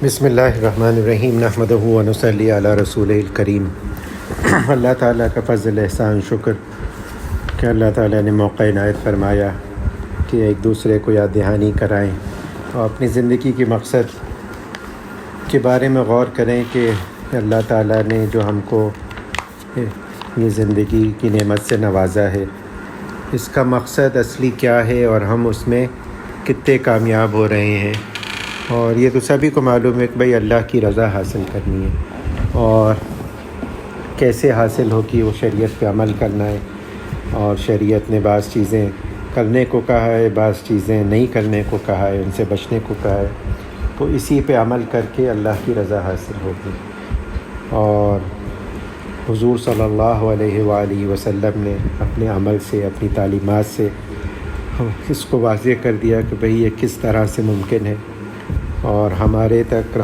بسم اللہ الرحمن الرحیم نحمدہ و نصلی علی رسول الکریم۔ اللہ تعالیٰ کا فضل احسان شکر کہ اللہ تعالیٰ نے موقع عنایت فرمایا کہ ایک دوسرے کو یاد دہانی کرائیں اور اپنی زندگی کے مقصد کے بارے میں غور کریں کہ اللہ تعالیٰ نے جو ہم کو یہ زندگی کی نعمت سے نوازا ہے، اس کا مقصد اصلی کیا ہے اور ہم اس میں کتنے کامیاب ہو رہے ہیں۔ اور یہ تو سبھی کو معلوم ہے کہ بھئی اللہ کی رضا حاصل کرنی ہے، اور کیسے حاصل ہوگی، وہ شریعت پہ عمل کرنا ہے، اور شریعت نے بعض چیزیں کرنے کو کہا ہے، بعض چیزیں نہیں کرنے کو کہا ہے، ان سے بچنے کو کہا ہے، تو اسی پہ عمل کر کے اللہ کی رضا حاصل ہوگی۔ اور حضور صلی اللہ علیہ وآلہ وسلم نے اپنے عمل سے، اپنی تعلیمات سے اس کو واضح کر دیا کہ بھئی یہ کس طرح سے ممکن ہے، اور ہمارے تک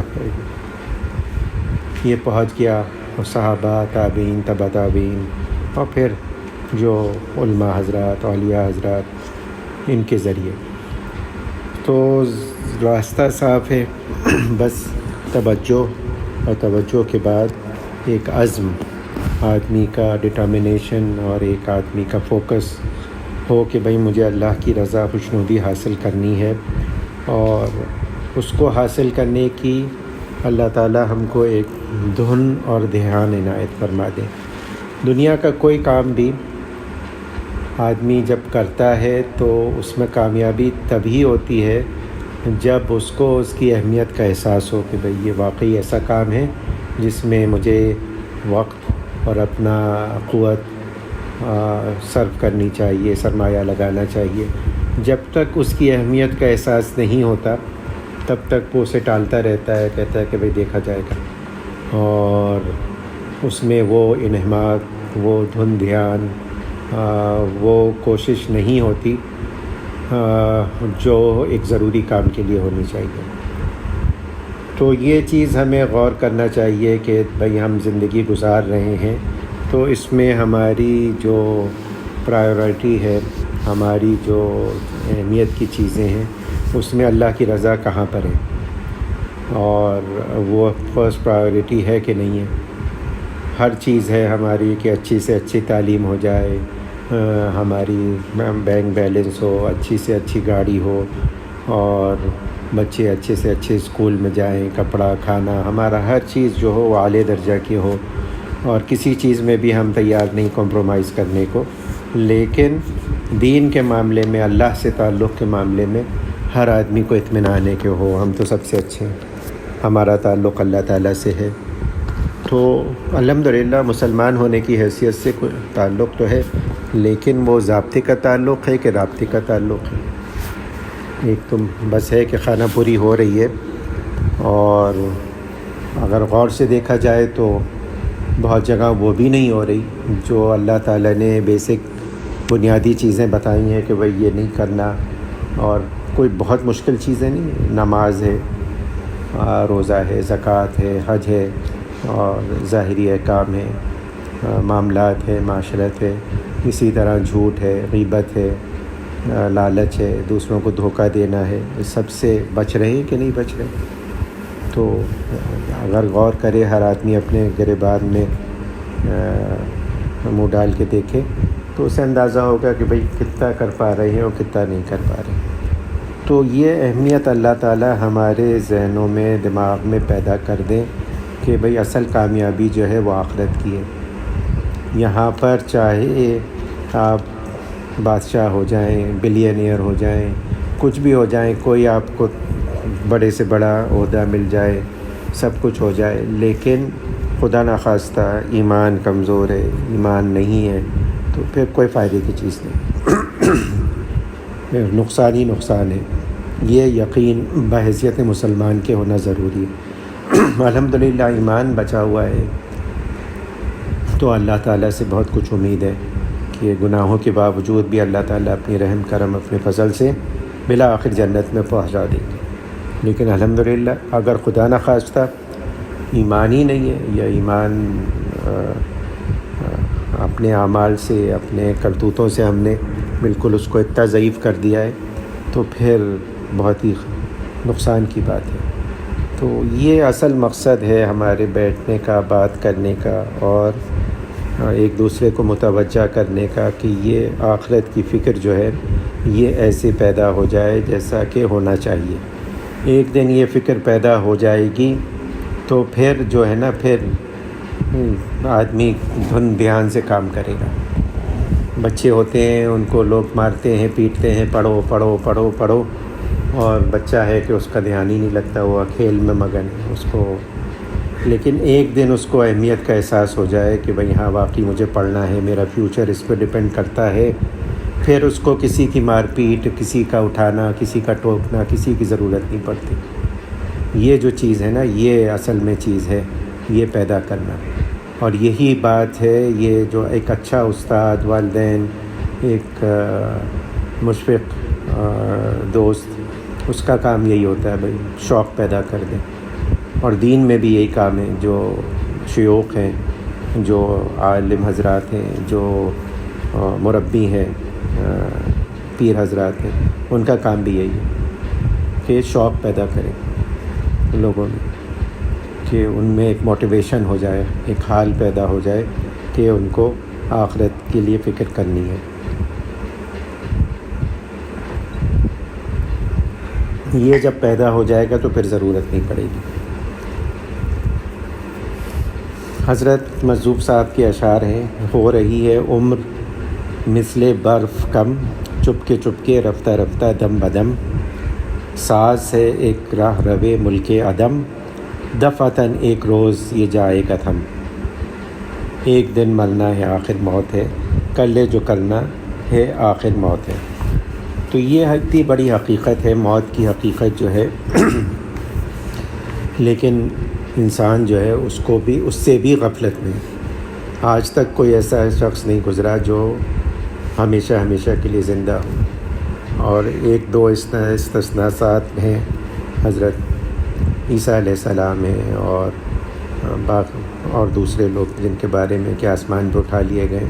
یہ پہنچ گیا، اور صحابہ، تابعین، تبع تابعین، اور پھر جو علماء حضرات، اولیاء حضرات، ان کے ذریعے تو راستہ صاف ہے۔ بس توجہ، اور توجہ کے بعد ایک عزم، آدمی کا ڈٹرمنیشن، اور ایک آدمی کا فوکس ہو کہ بھئی مجھے اللہ کی رضا، خوشنودی حاصل کرنی ہے، اور اس کو حاصل کرنے کی اللہ تعالیٰ ہم کو ایک دھن اور دھیان عنایت فرما دے۔ دنیا کا کوئی کام بھی آدمی جب کرتا ہے تو اس میں کامیابی تبھی ہوتی ہے جب اس کو اس کی اہمیت کا احساس ہو کہ بھئی یہ واقعی ایسا کام ہے جس میں مجھے وقت اور اپنا قوت صرف کرنی چاہیے، سرمایہ لگانا چاہیے۔ جب تک اس کی اہمیت کا احساس نہیں ہوتا تب تک وہ اسے ٹالتا رہتا ہے، کہتا ہے کہ بھئی دیکھا جائے گا، اور اس میں وہ انہماک، وہ دھن دھیان، وہ کوشش نہیں ہوتی جو ایک ضروری کام کے لیے ہونی چاہیے۔ تو یہ چیز ہمیں غور کرنا چاہیے کہ بھئی ہم زندگی گزار رہے ہیں تو اس میں ہماری جو پرائیورٹی ہے، ہماری جو اہمیت کی چیزیں ہیں، اس میں اللہ کی رضا کہاں پر ہے، اور وہ فرسٹ پرائیورٹی ہے کہ نہیں ہے۔ ہر چیز ہے ہماری کہ اچھی سے اچھی تعلیم ہو جائے، ہماری بینک بیلنس ہو، اچھی سے اچھی گاڑی ہو، اور بچے اچھے سے اچھے اسکول میں جائیں، کپڑا، کھانا، ہمارا ہر چیز جو ہو وہ اعلیٰ درجہ کی ہو، اور کسی چیز میں بھی ہم تیار نہیں کمپرومائز کرنے کو۔ لیکن دین کے معاملے میں، اللہ سے تعلق کے معاملے میں ہر آدمی کو اطمینان ہے کہ ہم تو سب سے اچھے ہیں، ہمارا تعلق اللہ تعالیٰ سے ہے۔ تو الحمدللہ مسلمان ہونے کی حیثیت سے کوئی تعلق تو ہے، لیکن وہ ضابطے کا تعلق ہے کہ رابطے کا تعلق ہے۔ ایک تو بس ہے کہ خانہ پوری ہو رہی ہے، اور اگر غور سے دیکھا جائے تو بہت جگہ وہ بھی نہیں ہو رہی جو اللہ تعالیٰ نے بیسک بنیادی چیزیں بتائی ہیں کہ بھئی یہ نہیں کرنا، اور کوئی بہت مشکل چیزیں نہیں، نماز ہے، روزہ ہے، زکوٰۃ ہے، حج ہے، اور ظاہری احکام ہے، معاملات ہے، معاشرت ہے، اسی طرح جھوٹ ہے، غیبت ہے، لالچ ہے، دوسروں کو دھوکہ دینا ہے، اس سب سے بچ رہے ہیں کہ نہیں بچ رہے۔ تو اگر غور کرے ہر آدمی اپنے گریبان میں منہ ڈال کے دیکھے تو اسے اندازہ ہوگا کہ بھئی کتنا کر پا رہے ہیں اور کتنا نہیں کر پا رہے ہیں۔ تو یہ اہمیت اللہ تعالیٰ ہمارے ذہنوں میں، دماغ میں پیدا کر دیں کہ بھئی اصل کامیابی جو ہے وہ آخرت کی ہے۔ یہاں پر چاہے آپ بادشاہ ہو جائیں، بلینئر ہو جائیں، کچھ بھی ہو جائیں، کوئی آپ کو بڑے سے بڑا عہدہ مل جائے، سب کچھ ہو جائے، لیکن خدا نخواستہ ایمان کمزور ہے، ایمان نہیں ہے، تو پھر کوئی فائدے کی چیز نہیں، نقصان ہی نقصان ہے۔ یہ یقین بحیثیت مسلمان کے ہونا ضروری ہے۔ الحمدللہ ایمان بچا ہوا ہے تو اللہ تعالیٰ سے بہت کچھ امید ہے کہ گناہوں کے باوجود بھی اللہ تعالیٰ اپنی رحم کرم، اپنے فضل سے بالآخر جنت میں پہنچا دیں گے۔ لیکن الحمدللہ اگر خدا نخواستہ ایمان ہی نہیں ہے، یا ایمان اپنے اعمال سے، اپنے کرتوتوں سے ہم نے بالکل اس کو اتنا ضعیف کر دیا ہے، تو پھر بہت ہی نقصان کی بات ہے۔ تو یہ اصل مقصد ہے ہمارے بیٹھنے کا، بات کرنے کا، اور ایک دوسرے کو متوجہ کرنے کا کہ یہ آخرت کی فکر جو ہے یہ ایسے پیدا ہو جائے جیسا کہ ہونا چاہیے۔ ایک دن یہ فکر پیدا ہو جائے گی تو پھر جو ہے نا پھر آدمی دھیان سے کام کرے گا۔ بچے ہوتے ہیں، ان کو لوگ مارتے ہیں، پیٹتے ہیں، پڑھو پڑھو پڑھو پڑھو، اور بچہ ہے کہ اس کا دھیان ہی نہیں لگتا، وہ کھیل میں مگن ہے اس کو۔ لیکن ایک دن اس کو اہمیت کا احساس ہو جائے کہ بھئی ہاں واقعی مجھے پڑھنا ہے، میرا فیوچر اس پہ ڈیپینڈ کرتا ہے، پھر اس کو کسی کی مار پیٹ، کسی کا اٹھانا، کسی کا ٹوکنا، کسی کی ضرورت نہیں پڑتی۔ یہ جو چیز ہے نا، یہ اصل میں چیز ہے، یہ پیدا کرنا۔ اور یہی بات ہے، یہ جو ایک اچھا استاد، والدین، ایک مشفق دوست، اس کا کام یہی ہوتا ہے بھئی شوق پیدا کر دیں۔ اور دین میں بھی یہی کام ہے، جو شیوخ ہیں، جو عالم حضرات ہیں، جو مربی ہیں، پیر حضرات ہیں، ان کا کام بھی یہی ہے کہ شوق پیدا کریں لوگوں میں، کہ ان میں ایک موٹیویشن ہو جائے، ایک حال پیدا ہو جائے کہ ان کو آخرت کے لیے فکر کرنی ہے۔ یہ جب پیدا ہو جائے گا تو پھر ضرورت نہیں پڑے گی۔ حضرت مجذوب صاحب کے اشعار ہیں، ہو رہی ہے عمر مثل برف کم، چپکے چپکے رفتہ رفتہ دم بدم، ساز ہے ایک راہ روے ملک عدم، دفعتاً ایک روز یہ جائے گا تھم، ایک دن مرنا ہے آخر موت ہے، کر لے جو کرنا ہے آخر موت ہے۔ تو یہ اتنی بڑی حقیقت ہے، موت کی حقیقت جو ہے، لیکن انسان جو ہے اس کو بھی، اس سے بھی غفلت میں۔ آج تک کوئی ایسا شخص نہیں گزرا جو ہمیشہ ہمیشہ کے لیے زندہ ہو، اور ایک دو استثناءات ہیں، حضرت عیسیٰ علیہ السلام ہیں اور دوسرے لوگ جن کے بارے میں کہ آسمان پہ اٹھا لیے گئے،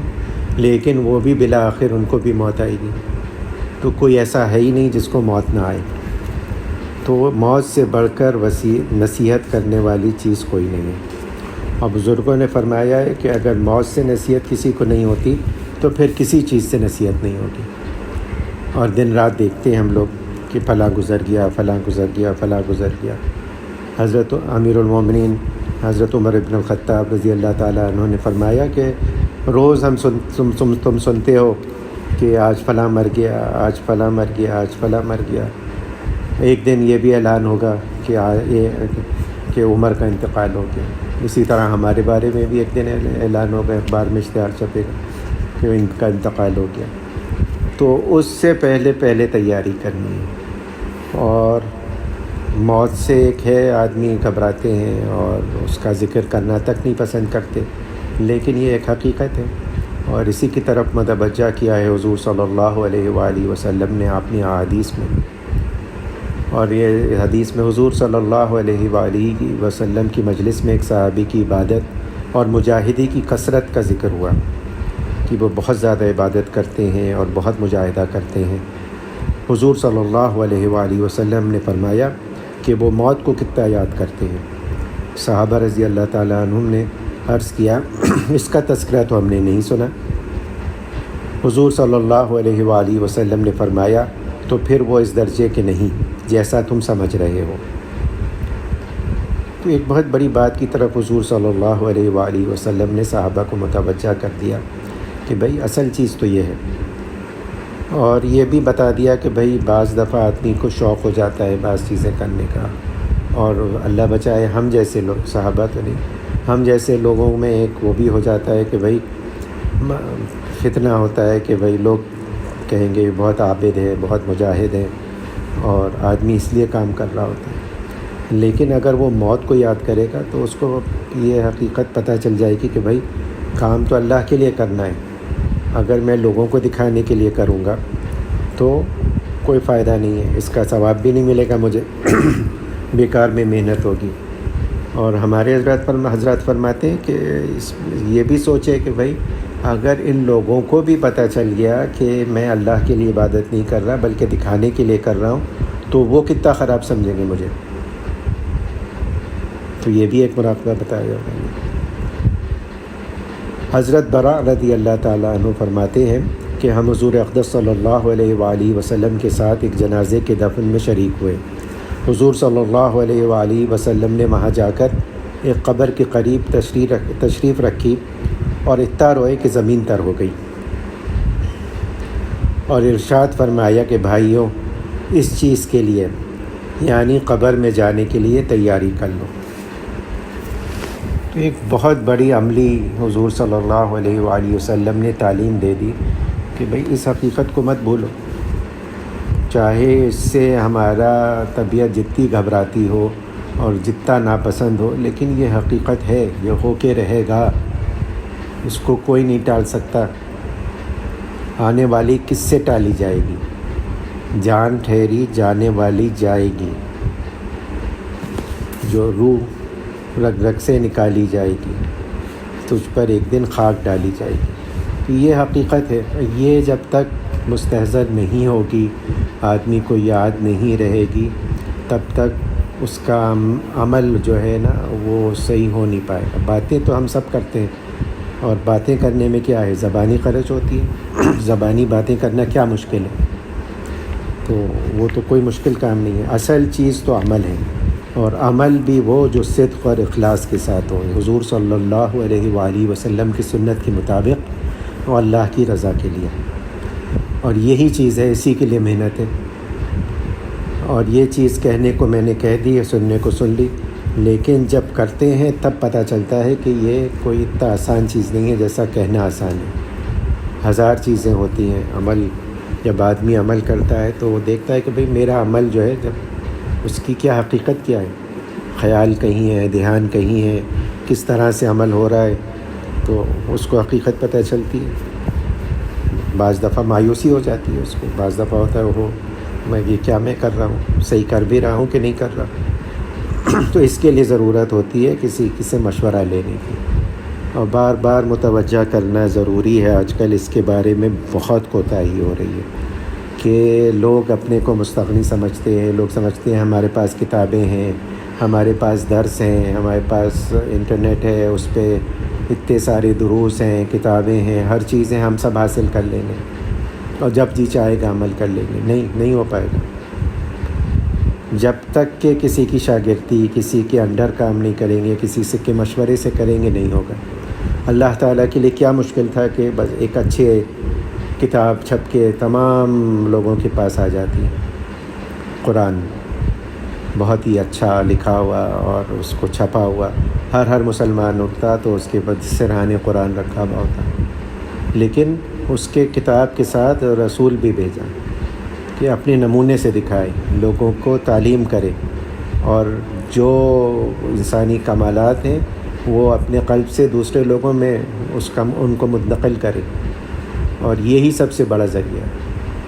لیکن وہ بھی بالآخر ان کو بھی موت آئے گی۔ تو کوئی ایسا ہے ہی نہیں جس کو موت نہ آئے۔ تو موت سے بڑھ کر نصیحت کرنے والی چیز کوئی نہیں ہے۔ اور بزرگوں نے فرمایا ہے کہ اگر موت سے نصیحت کسی کو نہیں ہوتی تو پھر کسی چیز سے نصیحت نہیں ہوگی۔ اور دن رات دیکھتے ہیں ہم لوگ کہ فلاں گزر گیا، فلاں گزر گیا، فلاں گزر گیا۔ حضرت امیر المومنین حضرت عمر بن الخطاب رضی اللہ تعالیٰ عنہ نے فرمایا کہ روز تم سنتے ہو کہ آج فلاں مر گیا، آج فلاں مر گیا، آج فلاں مر گیا۔ ایک دن یہ بھی اعلان ہوگا کہ عمر کا انتقال ہو گیا۔ اسی طرح ہمارے بارے میں بھی ایک دن اعلان ہوگا، اخبار میں اشتہار چھپے گا کہ ان کا انتقال ہو گیا۔ تو اس سے پہلے تیاری کرنی ہے۔ اور موت سے ایک ہے، آدمی گھبراتے ہیں اور اس کا ذکر کرنا تک نہیں پسند کرتے، لیکن یہ ایک حقیقت ہے، اور اسی کی طرف متوجہ کیا ہے حضور صلی اللہ علیہ وآلہ وسلم نے اپنی احادیث میں۔ اور یہ حدیث میں حضور صلی اللہ علیہ وآلہ وسلم کی مجلس میں ایک صحابی کی عبادت اور مجاہدی کی کثرت کا ذکر ہوا کہ وہ بہت زیادہ عبادت کرتے ہیں اور بہت مجاہدہ کرتے ہیں۔ حضور صلی اللہ علیہ وآلہ وسلم نے فرمایا کہ وہ موت کو کتنا یاد کرتے ہیں۔ صحابہ رضی اللہ تعالیٰ عنہم نے عرض کیا اس کا تذکرہ تو ہم نے نہیں سنا۔ حضور صلی اللہ علیہ وآلہ وسلم نے فرمایا تو پھر وہ اس درجے کے نہیں جیسا تم سمجھ رہے ہو۔ تو ایک بہت بڑی بات کی طرف حضور صلی اللہ علیہ وآلہ وسلم نے صحابہ کو متوجہ کر دیا کہ بھئی اصل چیز تو یہ ہے، اور یہ بھی بتا دیا کہ بھئی بعض دفعہ آدمی کو شوق ہو جاتا ہے بعض چیزیں کرنے کا، اور اللہ بچائے ہم جیسے لوگ، صحابہ تو نہیں، ہم جیسے لوگوں میں ایک وہ بھی ہو جاتا ہے کہ بھئی فتنہ ہوتا ہے کہ بھئی لوگ کہیں گے بہت عابد ہے، بہت مجاہد ہے، اور آدمی اس لیے کام کر رہا ہوتا ہے۔ لیکن اگر وہ موت کو یاد کرے گا تو اس کو یہ حقیقت پتہ چل جائے گی کہ بھئی کام تو اللہ کے لیے کرنا ہے۔ اگر میں لوگوں کو دکھانے کے لیے کروں گا تو کوئی فائدہ نہیں ہے، اس کا ثواب بھی نہیں ملے گا مجھے، بیکار میں محنت ہوگی۔ اور ہمارے حضرات فرماتے ہیں کہ یہ بھی سوچے کہ بھئی اگر ان لوگوں کو بھی پتہ چل گیا کہ میں اللہ کے لیے عبادت نہیں کر رہا بلکہ دکھانے کے لیے کر رہا ہوں، تو وہ کتنا خراب سمجھیں گے مجھے۔ تو یہ بھی ایک مراقبہ بتایا جا رہا ہے۔ حضرت براء رضی اللہ تعالیٰ عنہ فرماتے ہیں کہ ہم حضور اقدس صلی اللہ علیہ وآلہ وسلم کے ساتھ ایک جنازے کے دفن میں شریک ہوئے۔ حضور صلی اللہ علیہ وآلہ وسلم نے وہاں جا کر ایک قبر کے قریب تشریف رکھی اور اتنا روئے کہ زمین تر ہو گئی، اور ارشاد فرمایا کہ بھائیوں، اس چیز کے لیے یعنی قبر میں جانے کے لیے تیاری کر لو۔ تو ایک بہت بڑی عملی حضور صلی اللہ علیہ وآلہ وسلم نے تعلیم دے دی کہ بھئی اس حقیقت کو مت بھولو، چاہے اس سے ہمارا طبیعت جتنی گھبراتی ہو اور جتنا ناپسند ہو، لیکن یہ حقیقت ہے، یہ ہو کے رہے گا، اس کو کوئی نہیں ٹال سکتا۔ آنے والی کس سے ٹالی جائے گی؟ جان ٹھہری جانے والی جائے گی، جو روح رگ رگ سے نکالی جائے گی، تجھ پر ایک دن خاک ڈالی جائے گی۔ تو یہ حقیقت ہے، یہ جب تک مستحضر نہیں ہوگی، آدمی کو یاد نہیں رہے گی، تب تک اس کا عمل جو ہے نا وہ صحیح ہو نہیں پائے گا۔ باتیں تو ہم سب کرتے ہیں، اور باتیں کرنے میں کیا ہے، زبانی خرچ ہوتی ہے، زبانی باتیں کرنا کیا مشکل ہے؟ تو وہ تو کوئی مشکل کام نہیں ہے، اصل چیز تو عمل ہے، اور عمل بھی وہ جو صدق اور اخلاص کے ساتھ ہو، حضور صلی اللہ علیہ وآلہ وسلم کی سنت کے مطابق اور اللہ کی رضا کے لیے۔ اور یہی چیز ہے، اسی کے لیے محنت ہے۔ اور یہ چیز کہنے کو میں نے کہہ دی ہے، سننے کو سن لی، لیکن جب کرتے ہیں تب پتہ چلتا ہے کہ یہ کوئی اتنا آسان چیز نہیں ہے جیسا کہنا آسان ہے۔ ہزار چیزیں ہوتی ہیں۔ عمل، جب آدمی عمل کرتا ہے تو وہ دیکھتا ہے کہ بھئی میرا عمل جو ہے، جب اس کی کیا حقیقت کیا ہے، خیال کہیں ہے، دھیان کہیں ہے، کس طرح سے عمل ہو رہا ہے، تو اس کو حقیقت پتہ چلتی ہے۔ بعض دفعہ مایوسی ہو جاتی ہے اس کو، بعض دفعہ ہوتا ہے وہ میں یہ کیا میں کر رہا ہوں، صحیح کر بھی رہا ہوں کہ نہیں کر رہا۔ تو اس کے لیے ضرورت ہوتی ہے کسی سے مشورہ لینے کی، اور بار بار متوجہ کرنا ضروری ہے۔ آج کل اس کے بارے میں بہت کوتاہی ہو رہی ہے کہ لوگ اپنے کو مستغنی سمجھتے ہیں، لوگ سمجھتے ہیں ہمارے پاس کتابیں ہیں، ہمارے پاس درس ہیں، ہمارے پاس انٹرنیٹ ہے، اس پہ اتنے سارے دروس ہیں، کتابیں ہیں، ہر چیزیں ہم سب حاصل کر لیں گے اور جب جی چاہے گا عمل کر لیں گے۔ نہیں ہو پائے گا۔ جب تک کہ کسی کی شاگردی، کسی کے انڈر کام نہیں کریں گے، کسی سے کے مشورے سے کریں گے، نہیں ہوگا۔ اللہ تعالیٰ کے لیے کیا مشکل تھا کہ بس ایک اچھے کتاب چھپ کے تمام لوگوں کے پاس آ جاتی ہے، قرآن بہت ہی اچھا لکھا ہوا اور اس کو چھپا ہوا، ہر مسلمان اٹھتا تو اس کے بعد سرحان قرآن رکھا ہوا ہوتا، لیکن اس کے کتاب کے ساتھ رسول بھی بھیجا کہ اپنے نمونے سے دکھائے، لوگوں کو تعلیم کرے، اور جو انسانی کمالات ہیں وہ اپنے قلب سے دوسرے لوگوں میں ان کو منتقل کرے۔ اور یہی سب سے بڑا ذریعہ ہے۔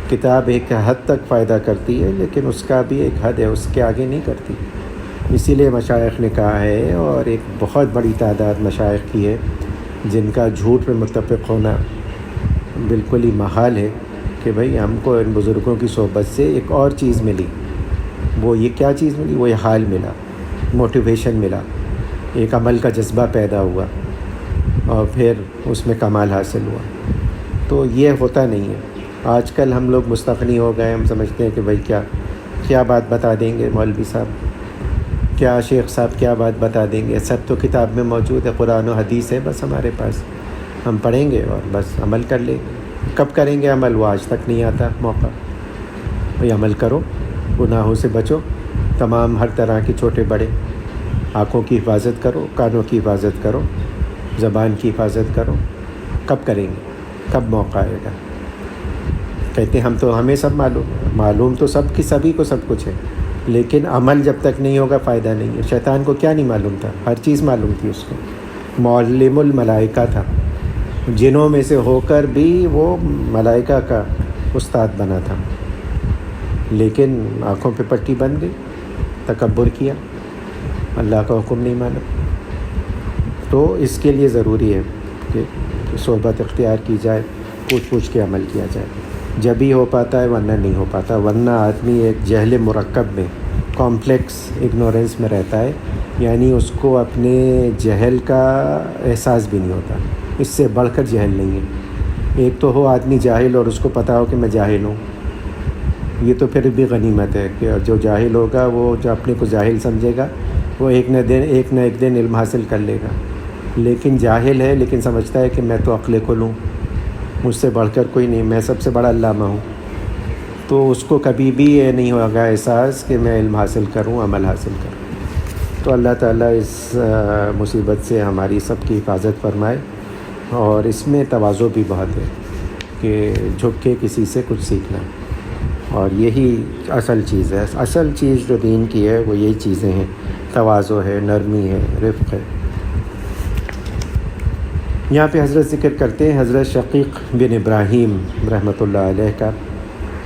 کتاب ایک حد تک فائدہ کرتی ہے، لیکن اس کا بھی ایک حد ہے، اس کے آگے نہیں کرتی۔ اسی لیے مشائخ نے کہا ہے، اور ایک بہت بڑی تعداد مشائخ کی ہے جن کا جھوٹ پہ متفق ہونا بالکل ہی محال ہے، کہ بھئی ہم کو ان بزرگوں کی صحبت سے ایک اور چیز ملی۔ وہ یہ کیا چیز ملی؟ وہ یہ حال ملا، موٹیویشن ملا، ایک عمل کا جذبہ پیدا ہوا، اور پھر اس میں کمال حاصل ہوا۔ تو یہ ہوتا نہیں ہے۔ آج کل ہم لوگ مستغنی ہو گئے، ہم سمجھتے ہیں کہ بھئی کیا بات بتا دیں گے مولوی صاحب، کیا شیخ صاحب کیا بات بتا دیں گے، سب تو کتاب میں موجود ہے، قرآن و حدیث ہے بس ہمارے پاس، ہم پڑھیں گے اور بس عمل کر لیں گے۔ کب کریں گے عمل؟ وہ آج تک نہیں آتا موقع۔ بھئی عمل کرو، گناہوں سے بچو، تمام ہر طرح کے چھوٹے بڑے، آنکھوں کی حفاظت کرو، کانوں کی حفاظت کرو، زبان کی حفاظت کرو۔ کب کریں گے؟ کب موقع آئے گا؟ کہتے ہیں ہمیں سب معلوم تو سبھی کو سب کچھ ہے، لیکن عمل جب تک نہیں ہوگا فائدہ نہیں ہے۔ شیطان کو کیا نہیں معلوم تھا؟ ہر چیز معلوم تھی اس کو۔ معلم الملائکہ تھا، جنوں میں سے ہو کر بھی وہ ملائکہ کا استاد بنا تھا، لیکن آنکھوں پہ پٹی بن گئی، تکبر کیا، اللہ کا حکم نہیں مانا۔ تو اس کے لیے ضروری ہے کہ صحبت اختیار کی جائے، پوچھ کے عمل کیا جائے، جب ہی ہو پاتا ہے، ورنہ نہیں ہو پاتا۔ ورنہ آدمی ایک جہل مرکب میں، کمپلیکس اگنورنس میں رہتا ہے، یعنی اس کو اپنے جہل کا احساس بھی نہیں ہوتا. اس سے بڑھ کر جہل نہیں ہے. ایک تو ہو آدمی جاہل اور اس کو پتہ ہو کہ میں جاہل ہوں، یہ تو پھر بھی غنیمت ہے کہ جو جاہل ہوگا وہ جو اپنے کو جاہل سمجھے گا وہ ایک نہ ایک دن علم حاصل کر لے گا. لیکن جاہل ہے لیکن سمجھتا ہے کہ میں تو عقل کل ہوں، مجھ سے بڑھ کر کوئی نہیں، میں سب سے بڑا علامہ ہوں، تو اس کو کبھی بھی یہ نہیں ہوگا احساس کہ میں علم حاصل کروں، عمل حاصل کروں. تو اللہ تعالیٰ اس مصیبت سے ہماری سب کی حفاظت فرمائے. اور اس میں تواضع بھی بہت ہے کہ جھک کے کسی سے کچھ سیکھنا، اور یہی اصل چیز ہے. اصل چیز جو دین کی ہے وہ یہی چیزیں ہیں، تواضع ہے، نرمی ہے، رفق ہے. یہاں پہ حضرت ذکر کرتے ہیں حضرت شقیق بن ابراہیم رحمۃ اللہ علیہ کا،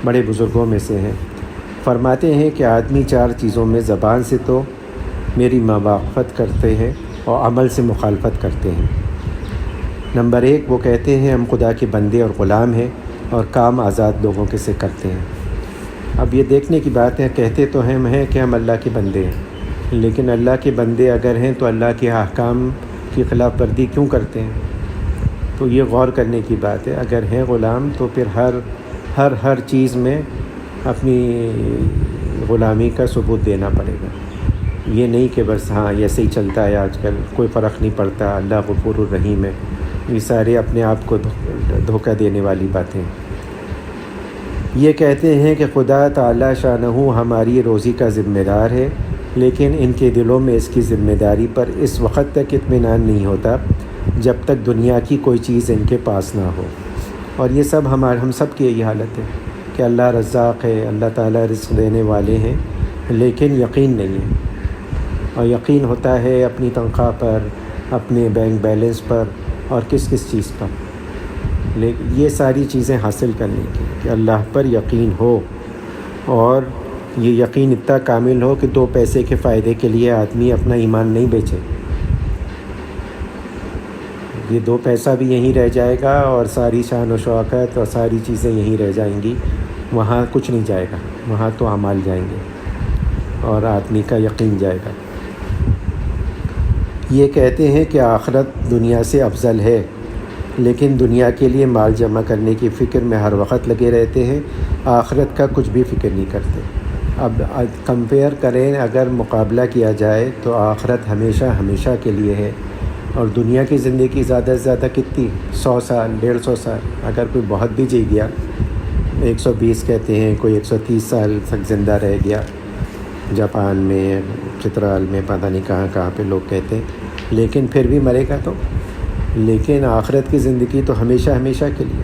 بڑے بزرگوں میں سے ہیں. فرماتے ہیں کہ آدمی 4 چیزوں میں زبان سے تو میری موافقت کرتے ہیں اور عمل سے مخالفت کرتے ہیں. نمبر 1 وہ کہتے ہیں ہم خدا کے بندے اور غلام ہیں، اور کام آزاد لوگوں کے سے کرتے ہیں. اب یہ دیکھنے کی بات ہے، کہتے تو ہم ہیں کہ ہم اللہ کے بندے ہیں، لیکن اللہ کے بندے اگر ہیں تو اللہ کے احکام کی خلاف ورزی کیوں کرتے ہیں؟ تو یہ غور کرنے کی بات ہے. اگر ہیں غلام تو پھر ہر چیز میں اپنی غلامی کا ثبوت دینا پڑے گا. یہ نہیں کہ بس ہاں ایسے ہی چلتا ہے آج کل، کوئی فرق نہیں پڑتا، اللہ غفور الرحیم ہے. یہ سارے اپنے آپ کو دھوکہ دینے والی باتیں. یہ کہتے ہیں کہ خدا تعالی شانہ ہماری روزی کا ذمہ دار ہے، لیکن ان کے دلوں میں اس کی ذمہ داری پر اس وقت تک اطمینان نہیں ہوتا جب تک دنیا کی کوئی چیز ان کے پاس نہ ہو. اور یہ سب ہم سب کی یہی حالت ہے کہ اللہ رزاق ہے، اللہ تعالیٰ رزق دینے والے ہیں، لیکن یقین نہیں ہے. اور یقین ہوتا ہے اپنی تنخواہ پر، اپنے بینک بیلنس پر، اور کس چیز پر. لیکن یہ ساری چیزیں حاصل کرنے کی کہ اللہ پر یقین ہو، اور یہ یقین اتنا کامل ہو کہ 2 پیسے کے فائدے کے لیے آدمی اپنا ایمان نہیں بیچے. یہ 2 پیسہ بھی یہیں رہ جائے گا، اور ساری شان و شوکت اور ساری چیزیں یہیں رہ جائیں گی، وہاں کچھ نہیں جائے گا. وہاں تو اعمال جائیں گے اور آدمی کا یقین جائے گا. یہ کہتے ہیں کہ آخرت دنیا سے افضل ہے، لیکن دنیا کے لیے مال جمع کرنے کی فکر میں ہر وقت لگے رہتے ہیں، آخرت کا کچھ بھی فکر نہیں کرتے. اب کمپیئر کریں، اگر مقابلہ کیا جائے تو آخرت ہمیشہ کے لیے ہے، اور دنیا کی زندگی زیادہ سے زیادہ کتنی 100 سال 150 سال. اگر کوئی بہت بھی جی گیا، 120 کہتے ہیں، کوئی 130 سال تک زندہ رہ گیا، جاپان میں، چترال میں، پتہ نہیں کہاں پہ لوگ کہتے ہیں، لیکن پھر بھی مرے گا تو. لیکن آخرت کی زندگی تو ہمیشہ کے لیے.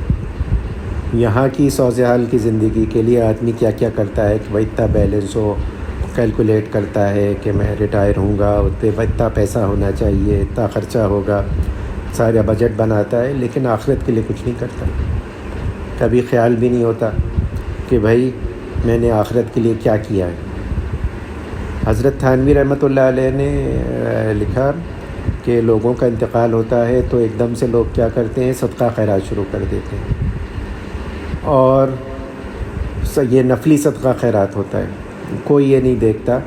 یہاں کی صورتحال کی زندگی کے لیے آدمی کیا کرتا ہے کہ بھائی اتنا بیلنس ہو، کیلکولیٹ کرتا ہے کہ میں ریٹائر ہوں گا، اتنا پیسہ ہونا چاہیے، اتنا خرچہ ہوگا، سارا بجٹ بناتا ہے، لیکن آخرت کے لیے کچھ نہیں کرتا. کبھی خیال بھی نہیں ہوتا کہ بھائی میں نے آخرت کے لیے کیا کیا ہے. حضرت تھانوی رحمۃ اللہ علیہ نے لکھا کہ لوگوں کا انتقال ہوتا ہے تو ایک دم سے لوگ کیا کرتے ہیں، صدقہ خیرات شروع کر دیتے ہیں، اور یہ نفلی صدقہ خیرات ہوتا ہے. کوئی یہ نہیں دیکھتا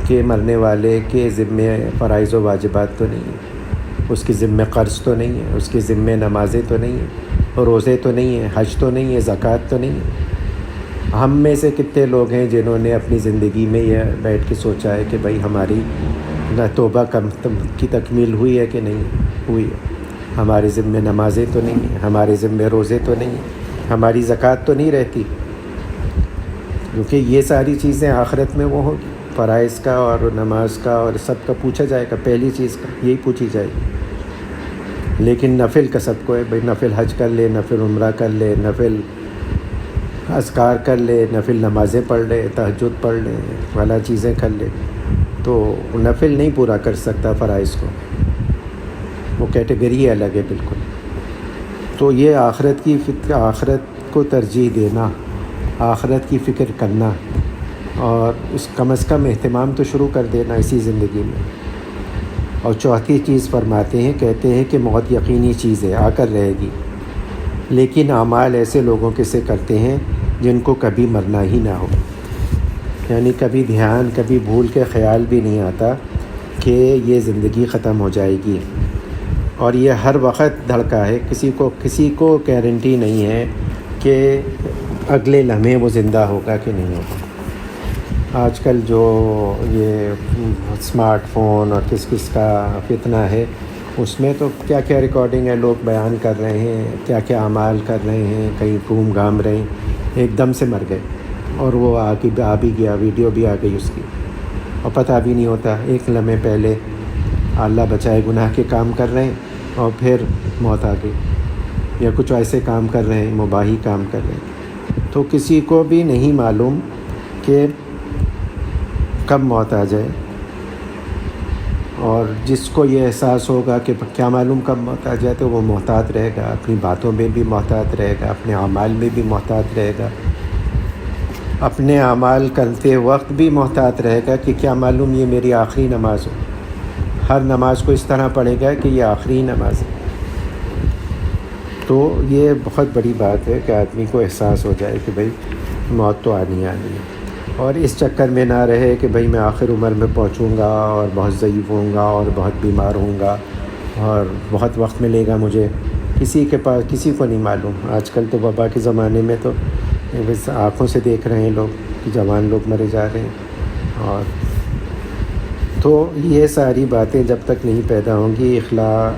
کہ مرنے والے کے ذمے فرائض و واجبات تو نہیں ہیں، اس کے ذمے قرض تو نہیں ہے، اس کے ذمے نمازیں تو نہیں ہیں، روزے تو نہیں ہیں، حج تو نہیں ہے، زکوٰۃ تو نہیں ہے. ہم میں سے کتنے لوگ ہیں جنہوں نے اپنی زندگی میں یہ بیٹھ کے سوچا ہے کہ بھائی ہماری نہ توبہ کی تکمیل ہوئی ہے کہ نہیں ہوئی ہے، ہمارے ذمے نمازیں تو نہیں ہیں، ہمارے ذمے روزے تو نہیں ہیں، ہماری زکوٰۃ تو نہیں رہتی. کیونکہ یہ ساری چیزیں آخرت میں وہ ہوگی، فرائض کا اور نماز کا اور سب کا پوچھا جائے گا، پہلی چیز کا یہی پوچھی جائے گی. لیکن نفل کا سب کو ہے، بھائی نفل حج کر لے، نفل عمرہ کر لے، نفل اذکار کر لے، نفل نمازیں پڑھ لے، تہجد پڑھ لے، والا چیزیں کر لے. تو نفل نہیں پورا کر سکتا فرائض کو، وہ کیٹیگری الگ ہے بالکل. تو یہ آخرت کو ترجیح دینا، آخرت کی فکر کرنا، اور اس کم از کم اہتمام تو شروع کر دینا اسی زندگی میں. اور چوتھی چیز فرماتے ہیں، کہتے ہیں کہ موت یقینی چیز ہے، آ کر رہے گی، لیکن اعمال ایسے لوگوں کے سے کرتے ہیں جن کو کبھی مرنا ہی نہ ہو. یعنی کبھی دھیان، کبھی بھول کے خیال بھی نہیں آتا کہ یہ زندگی ختم ہو جائے گی، اور یہ ہر وقت دھڑکا ہے، کسی کو گارنٹی نہیں ہے کہ اگلے لمحے وہ زندہ ہوگا کہ نہیں ہوگا۔ آج کل جو یہ اسمارٹ فون اور کس کا فتنہ ہے، اس میں تو کیا کیا ریکارڈنگ ہے، لوگ بیان کر رہے ہیں، کیا کیا اعمال کر رہے ہیں، کہیں گھوم گھام رہے ہیں، ایک دم سے مر گئے اور وہ آ بھی گیا، ویڈیو بھی آ گئی اس کی، اور پتہ بھی نہیں ہوتا، ایک لمحے پہلے اللہ بچائے گناہ کے کام کر رہے ہیں اور پھر موت آ گئی، یا کچھ ایسے کام کر رہے ہیں، مباحی کام کر رہے ہیں، تو کسی کو بھی نہیں معلوم کہ کب موت آ جائے۔ اور جس کو یہ احساس ہوگا کہ کیا معلوم کب موت آ جائے، تو وہ محتاط رہے گا، اپنی باتوں میں بھی محتاط رہے گا، اپنے اعمال میں بھی محتاط رہے گا، اپنے اعمال کرتے وقت بھی محتاط رہے گا کہ کیا معلوم یہ میری آخری نماز ہو۔ ہر نماز کو اس طرح پڑھے گا کہ یہ آخری نماز ہے۔ تو یہ بہت بڑی بات ہے کہ آدمی کو احساس ہو جائے کہ بھئی موت تو آنی ہے، اور اس چکر میں نہ رہے کہ بھئی میں آخر عمر میں پہنچوں گا اور بہت ضعیف ہوں گا اور بہت بیمار ہوں گا اور بہت وقت ملے گا مجھے، کسی کو نہیں معلوم۔ آج کل تو وبا کے زمانے میں تو بس آنکھوں سے دیکھ رہے ہیں لوگ کہ جوان لوگ مرے جا رہے ہیں، اور تو یہ ساری باتیں جب تک نہیں پیدا ہوں گی،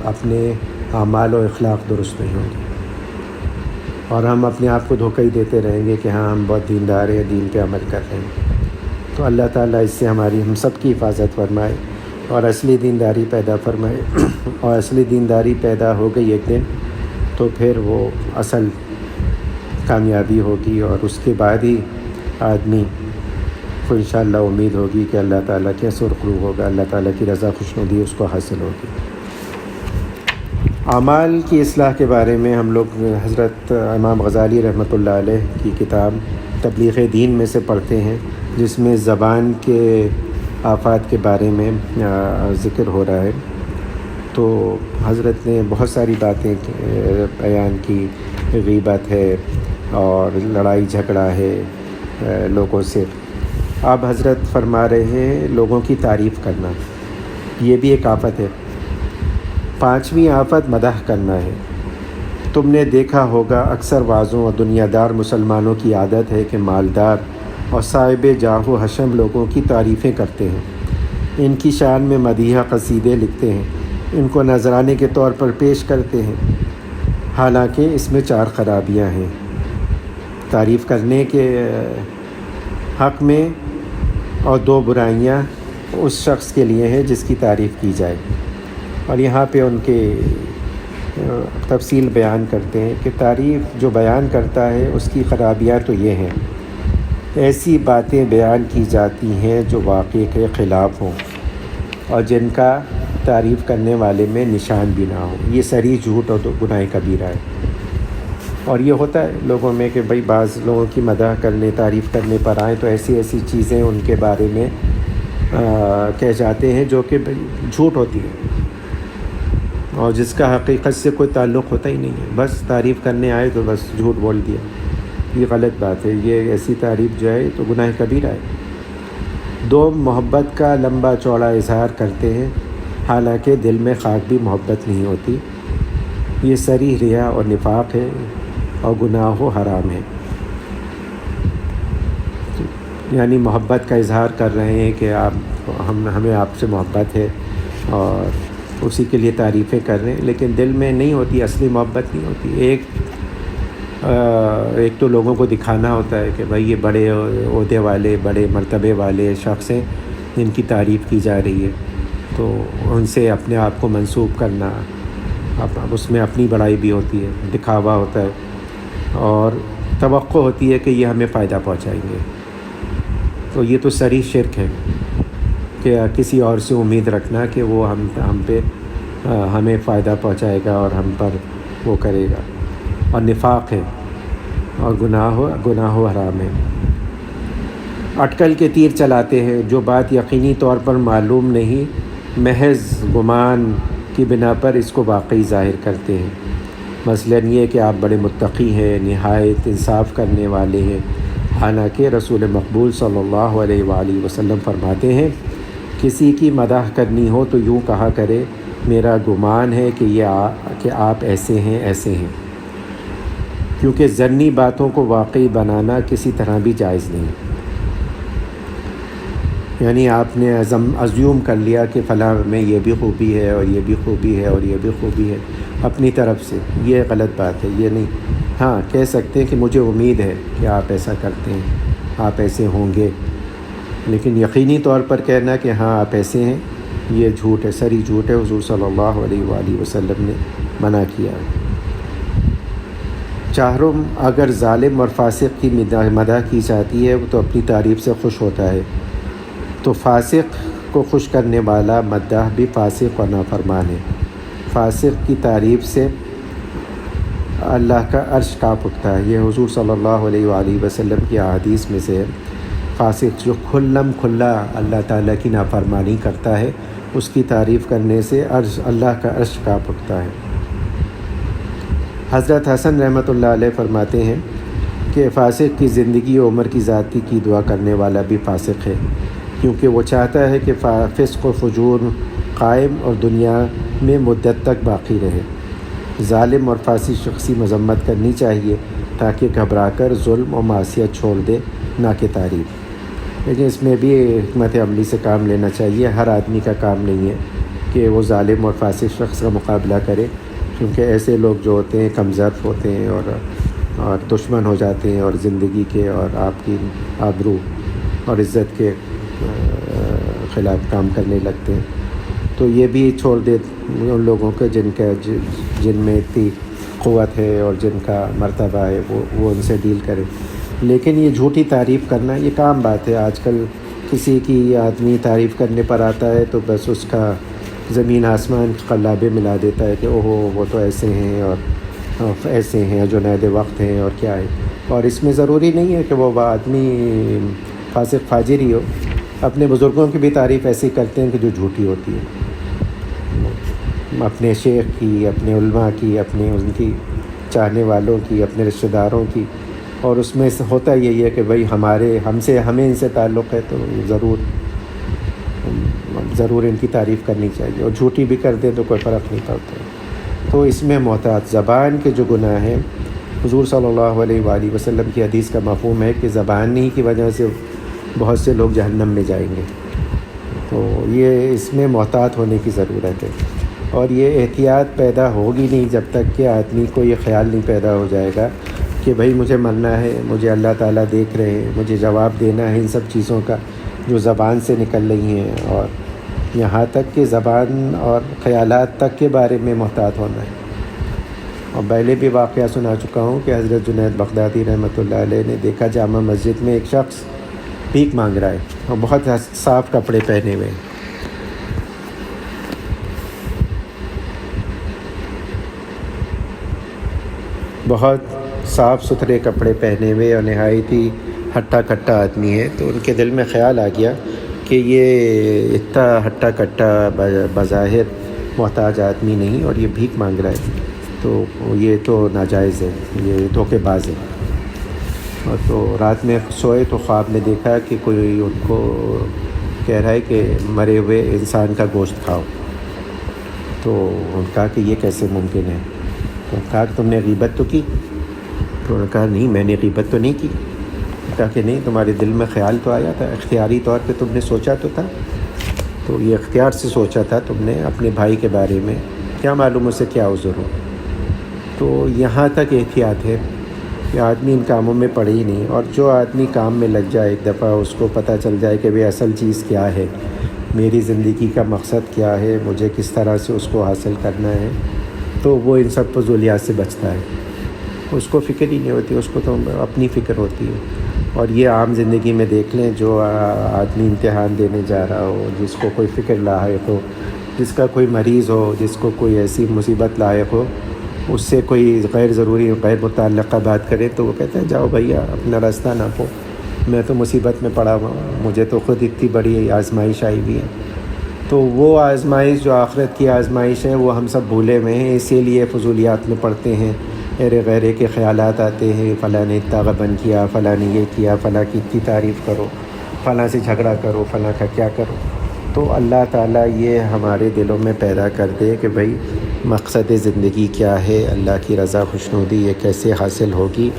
اپنے اعمال و اخلاق درست نہیں ہوں گے، اور ہم اپنے آپ کو دھوکہ ہی دیتے رہیں گے کہ ہاں ہم بہت دیندار ہیں، دین پہ عمل کر رہے ہیں۔ تو اللہ تعالیٰ اس سے ہم سب کی حفاظت فرمائے اور اصلی دینداری پیدا فرمائے، اور اصلی دینداری پیدا ہو گئی ایک دن تو پھر وہ اصل کامیابی ہوگی، اور اس کے بعد ہی آدمی کو انشاءاللہ امید ہوگی کہ اللہ تعالیٰ کے سرخرو ہوگا، اللہ تعالیٰ کی رضا خوشنودی اس کو حاصل ہوگی۔ اعمال کی اصلاح کے بارے میں ہم لوگ حضرت امام غزالی رحمۃ اللہ علیہ کی کتاب تبلیغ دین میں سے پڑھتے ہیں، جس میں زبان کے آفات کے بارے میں ذکر ہو رہا ہے۔ تو حضرت نے بہت ساری باتیں بیان کی، غیبت ہے اور لڑائی جھگڑا ہے لوگوں سے۔ اب حضرت فرما رہے ہیں لوگوں کی تعریف کرنا، یہ بھی ایک آفت ہے۔ 5ویں آفت مدح کرنا ہے۔ تم نے دیکھا ہوگا اکثر واعظوں اور دنیا دار مسلمانوں کی عادت ہے کہ مالدار اور صاحب جاہ و حشم لوگوں کی تعریفیں کرتے ہیں، ان کی شان میں مدیحہ قصیدے لکھتے ہیں، ان کو نذرانے کے طور پر پیش کرتے ہیں، حالانکہ اس میں 4 خرابیاں ہیں۔ تعریف کرنے کے حق میں اور 2 برائیاں اس شخص کے لیے ہیں جس کی تعریف کی جائے، اور یہاں پہ ان کے تفصیل بیان کرتے ہیں کہ تعریف جو بیان کرتا ہے اس کی خرابیاں تو یہ ہیں، ایسی باتیں بیان کی جاتی ہیں جو واقعے کے خلاف ہوں اور جن کا تعریف کرنے والے میں نشان بھی نہ ہو، یہ صریح جھوٹ اور گناہ کبیرہ ہے۔ اور یہ ہوتا ہے لوگوں میں کہ بھئی بعض لوگوں کی مدح کرنے، تعریف کرنے پر آئیں تو ایسی چیزیں ان کے بارے میں کہہ جاتے ہیں جو کہ جھوٹ ہوتی ہے اور جس کا حقیقت سے کوئی تعلق ہوتا ہی نہیں ہے، بس تعریف کرنے آئے تو بس جھوٹ بول دیا۔ یہ غلط بات ہے، یہ ایسی تعریف جو ہے تو گناہ کبیرہ ہے۔ 2 محبت کا لمبا چوڑا اظہار کرتے ہیں، حالانکہ دل میں خاک بھی محبت نہیں ہوتی، یہ صریح ریا اور نفاق ہے اور گناہ و حرام ہے۔ یعنی محبت کا اظہار کر رہے ہیں کہ ہمیں آپ سے محبت ہے اور اسی کے لیے تعریفیں کر رہے ہیں، لیکن دل میں نہیں ہوتی، اصلی محبت نہیں ہوتی۔ ایک تو لوگوں کو دکھانا ہوتا ہے کہ بھائی یہ بڑے عہدے والے، بڑے مرتبے والے شخص ہیں جن کی تعریف کی جا رہی ہے، تو ان سے اپنے آپ کو منسوب کرنا، اس میں اپنی بڑائی بھی ہوتی ہے، دکھاوا ہوتا ہے، اور توقع ہوتی ہے کہ یہ ہمیں فائدہ پہنچائیں گے۔ تو یہ تو صریح شرک ہے کہ کسی اور سے امید رکھنا کہ وہ ہم پہ ہمیں فائدہ پہنچائے گا اور ہم پر وہ کرے گا، اور نفاق ہے اور گناہ و حرام ہے۔ اٹکل کے تیر چلاتے ہیں، جو بات یقینی طور پر معلوم نہیں، محض گمان کی بنا پر اس کو واقعی ظاہر کرتے ہیں۔ مثلاً یہ کہ آپ بڑے متقی ہیں، نہایت انصاف کرنے والے ہیں، حالانکہ رسول مقبول صلی اللہ علیہ وآلہ وسلم فرماتے ہیں کسی کی مدح کرنی ہو تو یوں کہا کرے میرا گمان ہے کہ کہ آپ ایسے ہیں ایسے ہیں، کیونکہ ظنی باتوں کو واقعی بنانا کسی طرح بھی جائز نہیں۔ یعنی آپ نے ازیوم کر لیا کہ فلاں میں یہ بھی خوبی ہے اور یہ بھی خوبی ہے اور یہ بھی خوبی ہے اپنی طرف سے، یہ غلط بات ہے، یہ نہیں۔ ہاں کہہ سکتے ہیں کہ مجھے امید ہے کہ آپ ایسا کرتے ہیں، آپ ایسے ہوں گے، لیکن یقینی طور پر کہنا کہ ہاں آپ ایسے ہیں، یہ جھوٹ ہے، سری جھوٹ ہے۔ حضور صلی اللہ علیہ وآلہ وسلم نے منع کیا ہے۔ چہارم، اگر ظالم اور فاسق کی مدح کی جاتی ہے تو اپنی تعریف سے خوش ہوتا ہے، تو فاسق کو خوش کرنے والا مداح بھی فاسق اور نافرمان ہے۔ فاسق کی تعریف سے اللہ کا عرش کانپ اٹھتا ہے، یہ حضور صلی اللہ علیہ وآلہ وسلم کی احادیث میں سے ہے۔ فاسق جو کھلا اللہ تعالیٰ کی نافرمانی کرتا ہے، اس کی تعریف کرنے سے اللہ کا عرش کانپ اٹھتا ہے۔ حضرت حسن رحمۃ اللہ علیہ فرماتے ہیں کہ فاسق کی زندگی و عمر کی ذاتی کی دعا کرنے والا بھی فاسق ہے، کیونکہ وہ چاہتا ہے کہ فسق و فجور قائم اور دنیا میں مدت تک باقی رہے۔ ظالم اور فاسق شخص کی مذمت کرنی چاہیے تاکہ گھبرا کر ظلم و معصیت چھوڑ دے، نہ کہ تعریف۔ لیکن اس میں بھی حکمت عملی سے کام لینا چاہیے، ہر آدمی کا کام نہیں ہے کہ وہ ظالم اور فاسق شخص کا مقابلہ کرے، کیونکہ ایسے لوگ جو ہوتے ہیں کم ظرف ہوتے ہیں اور دشمن ہو جاتے ہیں اور زندگی کے اور آپ کی آبرو اور عزت کے خلاف کام کرنے لگتے ہیں۔ تو یہ بھی چھوڑ دے ان لوگوں کے جن میں اتنی قوت ہے اور جن کا مرتبہ ہے، وہ ان سے ڈیل کرے۔ لیکن یہ جھوٹی تعریف کرنا یہ عام بات ہے۔ آج کل کسی کی آدمی تعریف کرنے پر آتا ہے تو بس اس کا زمین آسمان کے قلابے ملا دیتا ہے کہ اوہو وہ تو ایسے ہیں اور ایسے ہیں، جنید وقت ہیں اور کیا ہے۔ اور اس میں ضروری نہیں ہے کہ وہ آدمی فاسق فاجر ہی ہو، اپنے بزرگوں کی بھی تعریف ایسی کرتے ہیں کہ جو جھوٹی ہوتی ہے، اپنے شیخ کی، اپنے علماء کی، اپنے ان کی چاہنے والوں کی، اپنے رشتہ داروں کی، اور اس میں ہوتا یہی ہے کہ بھئی ہمیں ان سے تعلق ہے تو ضرور ان کی تعریف کرنی چاہیے، اور جھوٹی بھی کر دیں تو کوئی فرق نہیں پڑتا۔ تو اس میں محتاط۔ زبان کے جو گناہ ہیں، حضور صلی اللہ علیہ وآلہ وسلم کی حدیث کا مفہوم ہے کہ زبان ہی کی وجہ سے بہت سے لوگ جہنم میں جائیں گے۔ تو یہ اس میں محتاط ہونے کی ضرورت ہے، اور یہ احتیاط پیدا ہوگی نہیں جب تک کہ آدمی کو یہ خیال نہیں پیدا ہو جائے گا کہ بھئی مجھے مرنا ہے، مجھے اللہ تعالیٰ دیکھ رہے ہیں، مجھے جواب دینا ہے ان سب چیزوں کا جو زبان سے نکل رہی ہیں، اور یہاں تک کہ زبان اور خیالات تک کے بارے میں محتاط ہونا ہے۔ اور پہلے بھی واقعہ سنا چکا ہوں کہ حضرت جنید بغدادی رحمۃ اللہ علیہ نے دیکھا جامع مسجد میں ایک شخص بھیک مانگ رہا ہے اور بہت صاف کپڑے پہنے ہوئے، بہت صاف ستھرے کپڑے پہنے ہوئے اور نہایت ہی ہٹا کٹا آدمی ہے۔ تو ان کے دل میں خیال آ گیا کہ یہ اتنا ہٹا کٹا بظاہر محتاج آدمی نہیں، اور یہ بھیک مانگ رہا ہے، تو یہ تو ناجائز ہے، یہ دھوکے باز ہے۔ اور تو رات میں سوئے تو خواب میں دیکھا کہ کوئی ان کو کہہ رہا ہے کہ مرے ہوئے انسان کا گوشت کھاؤ۔ تو ان کہا کہ یہ کیسے ممکن ہے؟ تو کہا کہ تم نے غیبت تو کی؟ تو انہوں نے کہا نہیں، میں نے غیبت تو نہیں کی۔ کہا کہ نہیں، تمہارے دل میں خیال تو آیا تھا، اختیاری طور پہ تم نے سوچا تو تھا، تو یہ اختیار سے سوچا تھا تم نے اپنے بھائی کے بارے میں، کیا معلوم اسے کیا عذر ہو۔ تو یہاں تک احتیاط ہے کہ آدمی ان کاموں میں پڑے ہی نہیں، اور جو آدمی کام میں لگ جائے ایک دفعہ، اس کو پتہ چل جائے کہ بھئی اصل چیز کیا ہے، میری زندگی کا مقصد کیا ہے، مجھے کس طرح سے اس کو حاصل کرنا ہے، تو وہ ان سب فضولیات سے بچتا ہے۔ اس کو فکر ہی نہیں ہوتی، اس کو تو اپنی فکر ہوتی ہے۔ اور یہ عام زندگی میں دیکھ لیں، جو آدمی امتحان دینے جا رہا ہو، جس کو کوئی فکر لاحق ہو، جس کا کوئی مریض ہو، جس کو کوئی ایسی مصیبت لاحق ہو، اس سے کوئی غیر ضروری غیر متعلقہ بات کرے تو وہ کہتے ہیں جاؤ بھیا اپنا راستہ نہ پو، میں تو مصیبت میں پڑا ہوا ہوں، مجھے تو خود اتنی بڑی آزمائش آئی ہوئی ہے۔ تو وہ آزمائش جو آخرت کی آزمائش ہے وہ ہم سب بھولے ہوئے ہیں، اسی لیے فضولیات میں پڑھتے ہیں، ایرے غیرے کے خیالات آتے ہیں، فلاں نے اتنا غبن کیا، فلاں نے یہ کیا، فلاں کی اتنی تعریف کرو، فلاں سے جھگڑا کرو، فلاں کا کیا کرو۔ تو اللہ تعالیٰ یہ ہمارے دلوں میں پیدا کر دے کہ بھائی مقصد زندگی کیا ہے، اللہ کی رضا خوشنودی یہ کیسے حاصل ہوگی۔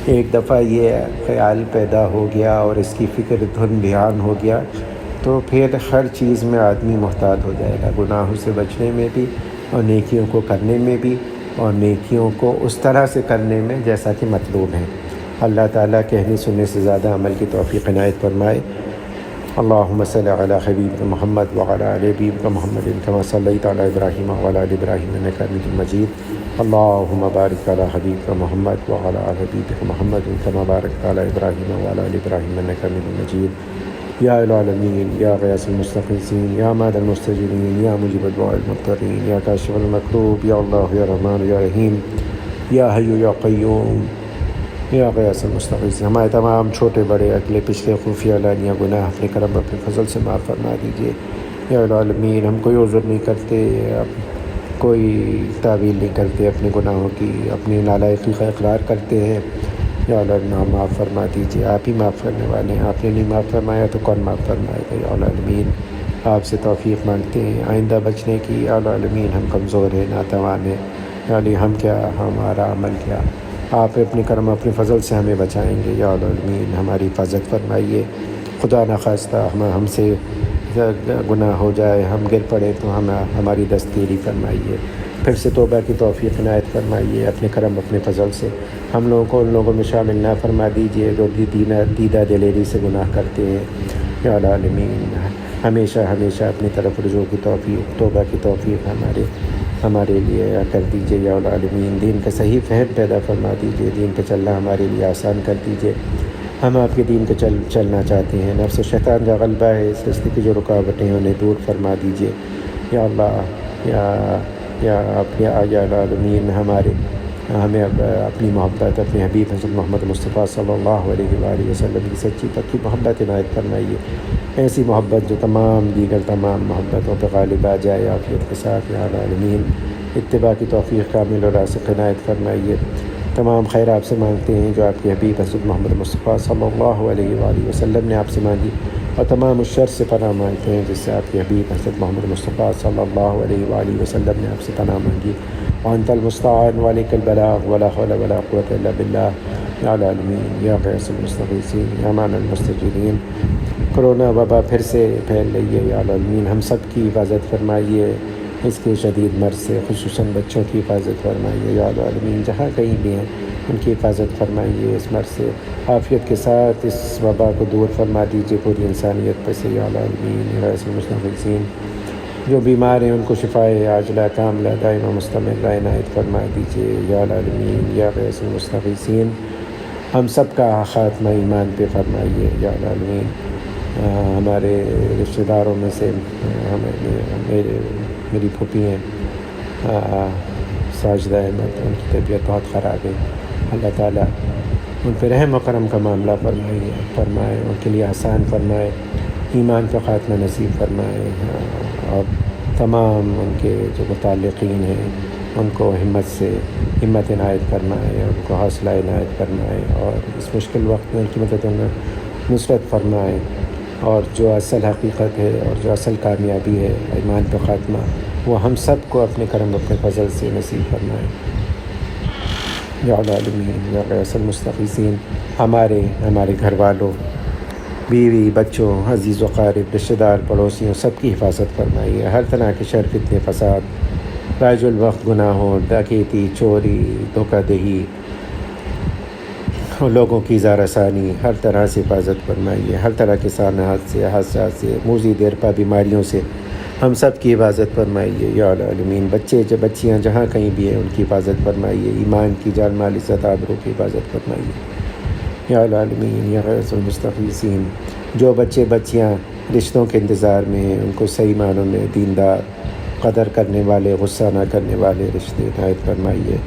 ایک دفعہ یہ خیال پیدا ہو گیا اور اس کی فکر دھن دھیان ہو گیا تو پھر ہر چیز میں آدمی محتاط ہو جائے گا، گناہوں سے بچنے میں بھی اور نیکیوں کو کرنے میں بھی، اور نیکیوں کو اس طرح سے کرنے میں جیسا کہ مطلوب ہے۔ اللہ تعالیٰ کہنے سننے سے زیادہ عمل کی توفیق عنایت فرمائے۔ اللہم صلی علی حبیبک محمد وعلی آل حبیبک محمد کما صلیت علی ابراہیم وعلی آل ابراہیم انک حمید مجید۔ اللہم بارک علی حبیبک محمد وعلی آل حبیبک محمد کما بارکت علی ابراہیم وعلی آل ابراہیم انک حمید مجید۔ یا العالمین، یا غیاث المستغیثین، یا ماد المستجیبین، یا مجیب الدعاء المضطرین، یا کاشف المکروب، یا اللہ یا رحمان یا رحیم، یا حی یا قیوم، یا غیاث المستغیثین۔ ہمارے تمام چھوٹے بڑے اگلے پچھلے خفیہ علانیہ گناہ اپنے کرم اپنے فضل سے معاف فرما دیجیے۔ یا العالمین، ہم کوئی عذر نہیں کرتے، کوئی تعویل نہیں کرتے اپنے گناہوں کی، اپنی نالائقی کا اقرار کرتے ہیں۔ یا العالمین معاف فرما دیجیے، آپ ہی معاف کرنے والے ہیں، آپ نے نہیں معاف فرمایا تو کون معاف فرمائے گا۔ یا العالمین آپ سے توفیق مانگتے ہیں آئندہ بچنے کی۔ یا العالمین ہم کمزور ہیں، ناتوان ہیں، یعنی ہم کیا، ہمارا عمل کیا، آپ اپنے کرم اپنے فضل سے ہمیں بچائیں گے۔ یا العالمین ہماری حفاظت فرمائیے، خدا نخواستہ ہم سے گناہ ہو جائے، ہم گر پڑے تو ہماری دستگیری فرمائیے، پھر سے توبہ کی توفیق عنایت فرمائیے اپنے کرم اپنے فضل سے۔ ہم لوگوں کو ان لوگوں میں شامل نہ فرما دیجیے جو دیدہ دلیری سے گناہ کرتے ہیں۔ یا العالمین ہمیشہ ہمیشہ اپنی طرف رجوع کی توفیق، توبہ کی توفیق ہمارے لیے کر دیجیے۔ یا العالمین دین کا صحیح فہم پیدا فرما دیجیے، دین پہ چلنا ہمارے لیے آسان کر دیجیے۔ ہم آپ کے دین پہ چلنا چاہتے ہیں، نفس و شیطان کا غلبہ ہے، اس راستے کی جو رکاوٹیں ہیں انہیں دور فرما دیجیے۔ یا اللہ یا العالمین ہمیں اپنی محبت اپنے حبیب حضرت محمد مصطفیٰ صلی اللہ علیہ وآلہ وسلم کی سچی پکی محبت عنایت فرمائیے، ایسی محبت جو دیگر تمام محبتوں پہ غالب آ جائے عافیت کے ساتھ۔ یا العالمین اتباع کی توفیق کامل اور راسخ عنایت فرمائیے۔ تمام خیر آپ سے مانگتے ہیں جو آپ کے حبیب حضرت محمد مصطفیٰ صلی اللہ علیہ وآلہ وسلم نے آپ سے مانگی، اور تمام اس شر سے پناہ مانگتے ہیں جس سے آپ کے حبیب حضرت محمد مصطفیٰ صلی اللہ علیہ وآلہ وسلم نے آپ سے پناہ مانگی۔ وانت المستعان وعلیک البلاغ ولا حول ولا قوة الا باللہ۔ یا العالمین یا غیاث المستغیثین، یا مان المستجیبین۔ کرونا وبا پھر سے پھیل رہی ہے، یا العالمین ہم سب کی حفاظت فرمائیے اس کے شدید مرض سے، خصوصاً بچوں کی حفاظت فرمائیے۔ یا العالمین جہاں کہیں بھی ہیں ان کی حفاظت فرمائیے، اس مرض سے عافیت کے ساتھ اس وبا کو دور فرما دیجیے پوری انسانیت پر سے۔ یا العالمین یا غیاث المستغیثین، جو بیمار ہیں ان کو شفائے عاجلہ کاملہ دائمہ مستمرہ عنایت فرما دیجیے۔ یا العالمین یا غیاث المستغیثین ہم سب کا خاتمہ ایمان پہ فرمائیے۔ یا العالمین ہمارے رشتہ داروں میں سے میری پھوپھی ہیں ساجدہ احمد، ان کی طبیعت بہت خراب ہے، اللہ تعالیٰ ان پہ رحم و کرم کا معاملہ فرمائے، ان کے لیے آسان فرمائے، ایمان کا خاتمہ نصیب فرمائے، اور تمام ان کے جو متعلقین ہیں ان کو ہمت عنایت فرمائے، ان کو حوصلہ عنایت فرمائے، اور اس مشکل وقت میں ان کی مدد نصرت فرمائے، اور جو اصل حقیقت ہے اور جو اصل کامیابی ہے ایمان پہ خاتمہ، وہ ہم سب کو اپنے کرم اپنے فضل سے نصیب فرمائے۔ یا العالمین یا غیاث المستغیثین ہمارے گھر والوں، بیوی، بچوں، عزیز و قارب، رشتہ دار، پڑوسیوں، سب کی حفاظت فرمائیے، ہر طرح کے شر فتنے فساد، رائج الوقت گناہوں، ڈکیتی، چوری، دھوکہ دہی، لوگوں کی زار ثانی، ہر طرح سے حفاظت فرمائیے، ہر طرح کے سانحات سے، حادثات سے، موذی دیرپا بیماریوں سے ہم سب کی حفاظت فرمائیے۔ یا العالمین بچیاں جہاں کہیں بھی ہیں ان کی حفاظت فرمائیے، ایمان کی، جان مال، عزت آبرو کی حفاظت فرمائیے۔ یا العالمین یا غیاث المستغیثین جو بچیاں رشتوں کے انتظار میں ہیں ان کو صحیح معنوں میں دیندار، قدر کرنے والے، غصہ نہ کرنے والے رشتے عنایت فرمائیے۔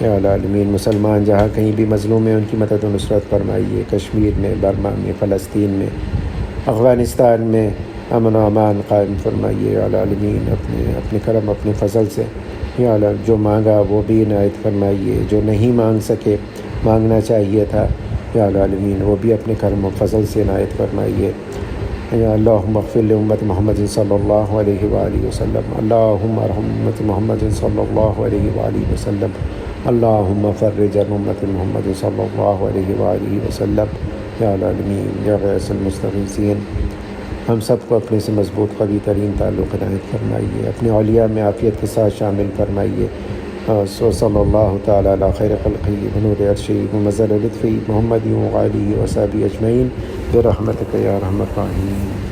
یا العالمین مسلمان جہاں کہیں بھی مظلوم ہیں ان کی مدد و نصرت فرمائیے، کشمیر میں، برما میں، فلسطین میں، افغانستان میں امن و امان قائم فرمائیے۔ یا العالمین اپنے کرم اپنے فضل سے یا جو مانگا وہ بھی عنایت فرمائیے، جو نہیں مانگ سکے، مانگنا چاہیے تھا، یا العالمین وہ بھی اپنے کرم و فضل سے عنایت فرمائیے۔ یا اللہم اغفر لامت محمد صلی اللہ علیہ وآلہ وسلم، اللہم ارحم امت محمد صلی اللہ علیہ وآلہ وسلم، اللہم فرج عن امت محمد صلی اللہ علیہ وآلہ وسلم، یا العالمین یا غیث المستغیثین۔ ہم سب کو اپنے سے مضبوط قوی ترین تعلق عنایت فرمائیے، اپنے اولیاء میں عافیت کے ساتھ شامل فرمائیے۔ صلی اللہ تعالیٰ علی خیر خلقہ بنور عرشہ ومظہر لطفہ محمد وآلہ وصحبہ اجمعین برحمتک یا ارحم الراحمین۔